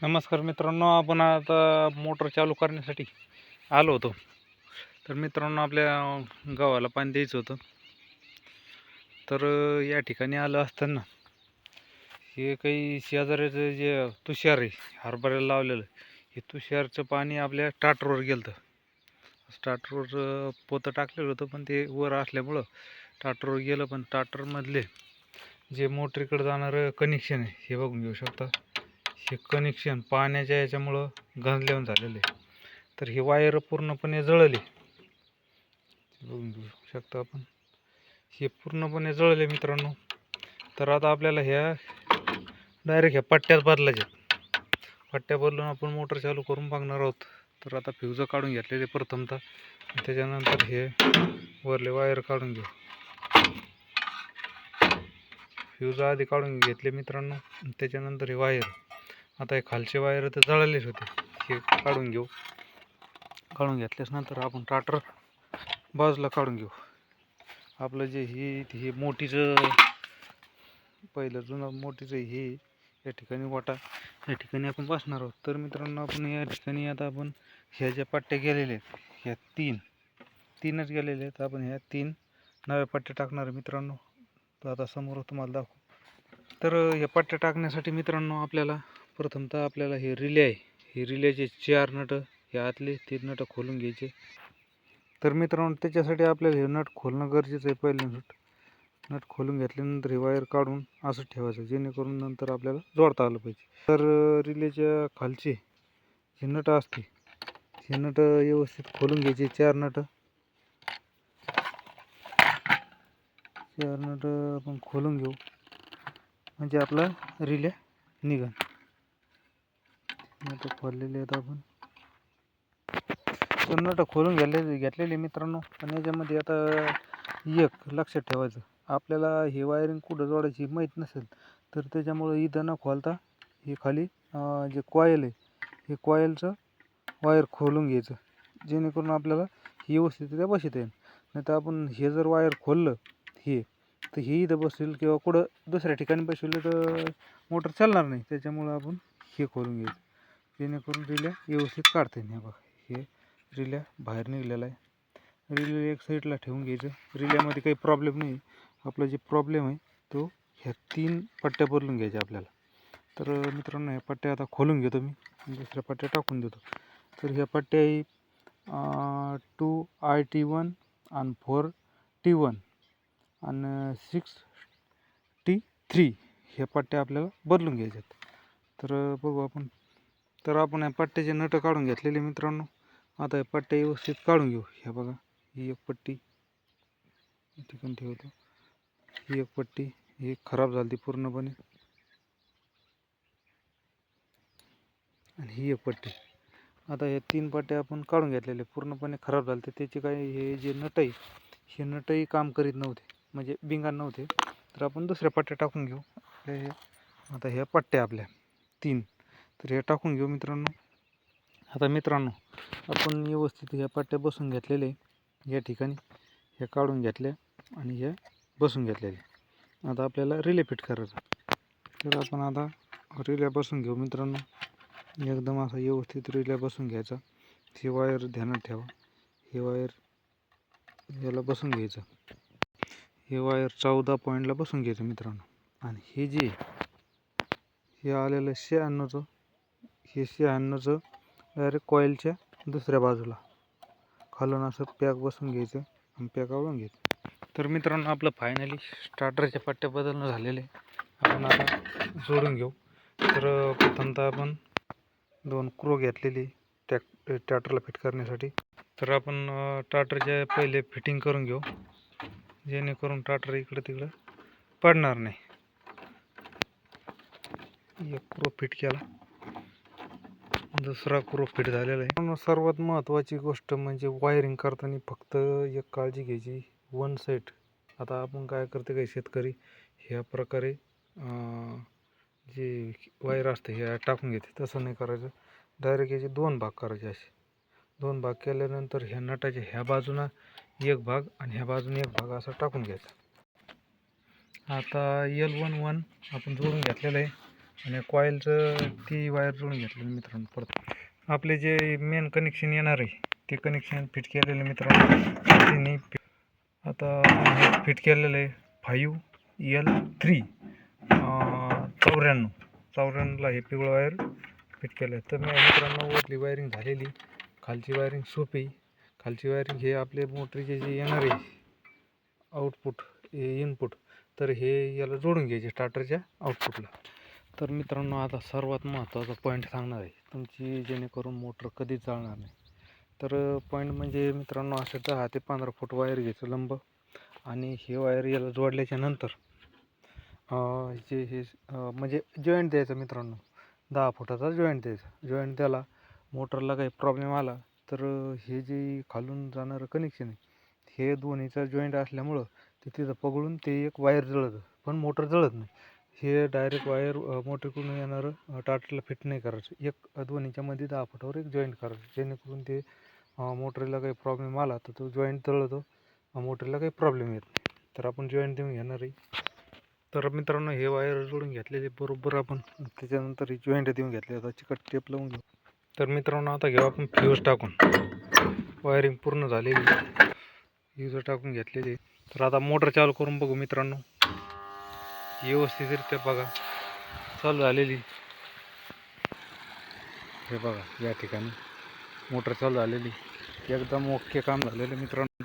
नमस्कार मित्रांनो, आपण आता मोटर चालू करण्यासाठी आलो होतो. तर मित्रांनो, आपल्या गावाला पाणी द्यायचं होतं. तर या ठिकाणी आलं असताना हे काही शेजाऱ्याचं जे तुषार आहे, हरभऱ्याला लावलेलं, हे तुषारचं पाणी आपल्या स्टार्टरवर गेलं. स्टार्टरवर पोतं टाकलेलं होतं, पण ते वर असल्यामुळं स्टार्टरवर गेलं. पण स्टार्टरमधले जे मोटरीकडे जाणारं कनेक्शन आहे, हे बघून घेऊ शकता. हे कनेक्शन पाण्याच्या याच्यामुळं गंजल्यावर झालेले. तर ही वायर पूर्णपणे जळली, बघून घेऊ शकता आपण. हे पूर्णपणे जळले मित्रांनो. तर आता आपल्याला ह्या डायरेक्ट ह्या पट्ट्यात बदलायच्या. पट्ट्या बदलून आपण मोटर चालू करून बघणार आहोत. तर आता फ्यूज काढून घेतलेले प्रथमतः, त्याच्यानंतर हे वरले वायर काढून घेऊ. फ्यूज आधी काढून घेतले मित्रांनो, त्याच्यानंतर हे वायर. आता हे खालचे वायर तर जळालेच होते, हे काढून घेऊ. काढून घेतल्यास नंतर आपण स्टार्टर बाजूला काढून घेऊ. आपलं जे ही मोठीचं पहिलं जुनं मोठीचं हे या ठिकाणी वाटा, या ठिकाणी आपण बसणार आहोत. तर मित्रांनो, आपण या ठिकाणी आता आपण ह्या ज्या पट्ट्या गेलेल्या आहेत, ह्या तीनच गेलेल्या आहेत. आपण ह्या 3 नव्या पट्ट्या टाकणार मित्रांनो. तर आता समोर तुम्हाला दाखवू. तर ह्या पट्ट्या टाकण्यासाठी मित्रांनो, आपल्याला प्रथमतः आपल्याला हे रिले आहे, हे रिलेचे 4 नट, हे आतले 3 नट खोलून घ्यायचे. तर मित्रांनो, त्याच्यासाठी आपल्याला हे नट खोलणं गरजेचं आहे. पहिले नट खोलून घेतल्यानंतर हे वायर काढून असं ठेवायचं, जेणेकरून नंतर आपल्याला जोडता आलं पाहिजे. तर रिलेच्या खालचे हे नट असते, हे नट व्यवस्थित खोलून घ्यायचे. 4 नट आपण खोलून घेऊ, म्हणजे आपला रिले निघन. नट खोललेले आहेत आपण. तर नट खोलून घेतलेले मित्रांनो. पण याच्यामध्ये आता एक लक्षात ठेवायचं, आपल्याला हे वायरिंग कुठं जोडायची माहीत नसेल, तर त्याच्यामुळं इथं न खोलता हे खाली जे कॉयल आहे, हे कॉयलचं वायर खोलून घ्यायचं, जेणेकरून आपल्याला व्यवस्थितरित्या बसवता येईल. नाही तर आपण हे जर वायर खोललं तर हे इथं बसेल किंवा कुठं दुसऱ्या ठिकाणी बसवलं तर मोटर चालणार नाही. त्याच्यामुळं आपण हे खोलून घ्यायचं, जेणेकरून रिल्या व्यवस्थित काढता येईल. बघा, हे रिल्या बाहेर निघलेला आहे. रिले एक साईडला ठेवून घ्यायचं. रिल्यामध्ये काही प्रॉब्लेम नाही. आपला जे प्रॉब्लेम आहे तो ह्या 3 पट्ट्या बदलून घ्यायच्या आपल्याला. तर मित्रांनो, ह्या पट्ट्या आता खोलून घेतो मी, दुसऱ्या पट्ट्या टाकून देतो. तर ह्या पट्ट्या 2IT1 आणि 4T1 आणि 6T3 ह्या पट्ट्या आपल्याला बदलून घ्यायच्यात. तर बघू आपण. तर आपण या पट्ट्याचे नट काढून घेतलेले मित्रांनो. आता या पट्ट्या व्यवस्थित काढून घेऊ. ह्या बघा, ही एक पट्टी ठिकाणी ठेवतो. ही एक पट्टी ही खराब झाली पूर्णपणे, आणि ही एक पट्टी. आता हे 3 पट्ट्या आपण काढून घेतलेले, पूर्णपणे खराब झाले. त्याचे काही हे जे नट आहे, हे नटही काम करीत नव्हते, म्हणजे बिंगाण नव्हते. तर आपण दुसऱ्या पट्ट्या टाकून घेऊ. आता ह्या पट्ट्या आपल्या 3, तर हे टाकून घेऊ मित्रांनो. आता मित्रांनो, आपण व्यवस्थित ह्या पट्ट्या बसून घेतलेले या ठिकाणी, हे काढून घेतल्या आणि हे बसून घेतलेले. आता आपल्याला रिले फिट करायचं. तर आपण आता रिल्या बसून घेऊ मित्रांनो. एकदम असा व्यवस्थित रिल्या बसून घ्यायचा. हे वायर ध्यानात ठेवा, हे वायर याला बसून घ्यायचं. हे वायर 14 पॉईंटला बसून घ्यायचं मित्रांनो. आणि हे जे हे आलेलं 96चं, हे 96चं डायरेक्ट कॉईलच्या दुसऱ्या बाजूला खालून असं पॅक बसून घ्यायचं आणि पॅक आवळून घ्यायचं. तर मित्रांनो, आपलं फायनली स्टार्टरच्या पट्ट्या बदलणं झालेले. आपण आता जोडून घेऊ. तर प्रथमतः आपण 2 क्रो घेतलेली ट्रॅक्टरला फिट करण्यासाठी. तर आपण स्टार्टरच्या पहिले फिटिंग करून घेऊ, जेणेकरून स्टार्टर इकडं तिकडं पडणार नाही. एक क्रो फिट केला, दुसरा क्रो फिट झालेला आहे. पण सर्वात महत्त्वाची गोष्ट म्हणजे वायरिंग करताना फक्त एक काळजी घ्यायची, वन साईड. आता आपण काय करते, काही शेतकरी ह्या प्रकारे जे वायर असते हे टाकून घेते. तसं नाही करायचं. डायरेक्ट याचे 2 भाग करायचे. असे 2 भाग केल्यानंतर ह्या नटाच्या ह्या बाजूला एक भाग आणि ह्या बाजूने एक भाग असा टाकून घ्यायचा. आता L11 आपण जोडून घेतलेलं आहे. आणि कॉईलचं ती वायर जोडून घेतलेली मित्रांनो. परत आपले जे मेन कनेक्शन येणार आहे ते कनेक्शन फिट केलेलं मित्रांनो. आता फिट केलेलं आहे 5L3 94ला हे पिवळं वायर फिट केलं आहे. तर मी मित्रांनो वरली वायरिंग झालेली, खालची वायरिंग सोपी. खालची वायरिंग हे आपले मोटरीचे जे येणार आहे आउटपुट इनपुट, तर हे याला जोडून घ्यायचे स्टार्टरच्या आउटपुटला. तर मित्रांनो आता सर्वात महत्त्वाचा पॉईंट सांगणार आहे तुमची, जेणेकरून मोटर कधीच जळणार नाही. तर पॉईंट म्हणजे मित्रांनो असं 10 ते 15 फूट वायर घ्यायचं लंब, आणि हे वायर याला जोडल्याच्या नंतर जे हे म्हणजे जॉईंट द्यायचं मित्रांनो. 10 फुटाचा जॉईंट द्यायचा. जॉईंट त्याला मोटरला काही प्रॉब्लेम आला तर हे जे खालून जाणारं कनेक्शन आहे हे दोन्हीचा जॉईंट असल्यामुळं ते तिथं पकडून ते एक वायर जळतं, पण मोटर जळत नाही. हे डायरेक्ट वायर मोटरकडून येणारं टाटरला फिट नाही करायचं. एक दोन्हीच्या मध्ये 10 फुटावर एक जॉईंट करायचं, जेणेकरून ते मोटरला काही प्रॉब्लेम आला तर तो जॉईंट जळतो, मोटरला काही प्रॉब्लेम येत नाही. तर आपण जॉईंट देऊन घेणार आहे. तर मित्रांनो हे वायर जोडून घेतलेले बरोबर आपण, त्याच्यानंतर जॉईंट देऊन घेतले. आता चिकट टेप लावून घेऊ. तर मित्रांनो आता घेऊ आपण फ्यूज टाकून. वायरिंग पूर्ण झालेली, फ्यूज टाकून घेतलेली. तर आता मोटर चालू करून बघू मित्रांनो. व्यवस्थितरित्या बघा चालू झालेली. हे बघा या ठिकाणी मोटर चालू झालेली, एकदम ओके काम झालेलं मित्रांनो,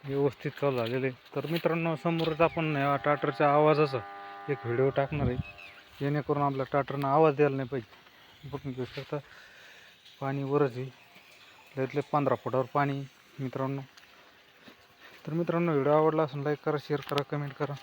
व्यवस्थित चालू झालेले. तर मित्रांनो समोरच आपण या टाटरच्या आवाजाचा एक व्हिडिओ टाकणार आहे, जेणेकरून आपल्या टाटरनं आवाज द्यायला नाही पाहिजे. बघून घेऊ शकता पाणी वरच आहे, त्यातले 15 फुटावर पाणी मित्रांनो. तर मित्रांनो व्हिडिओ आवडला असेल लाईक करा, शेअर करा, कमेंट करा.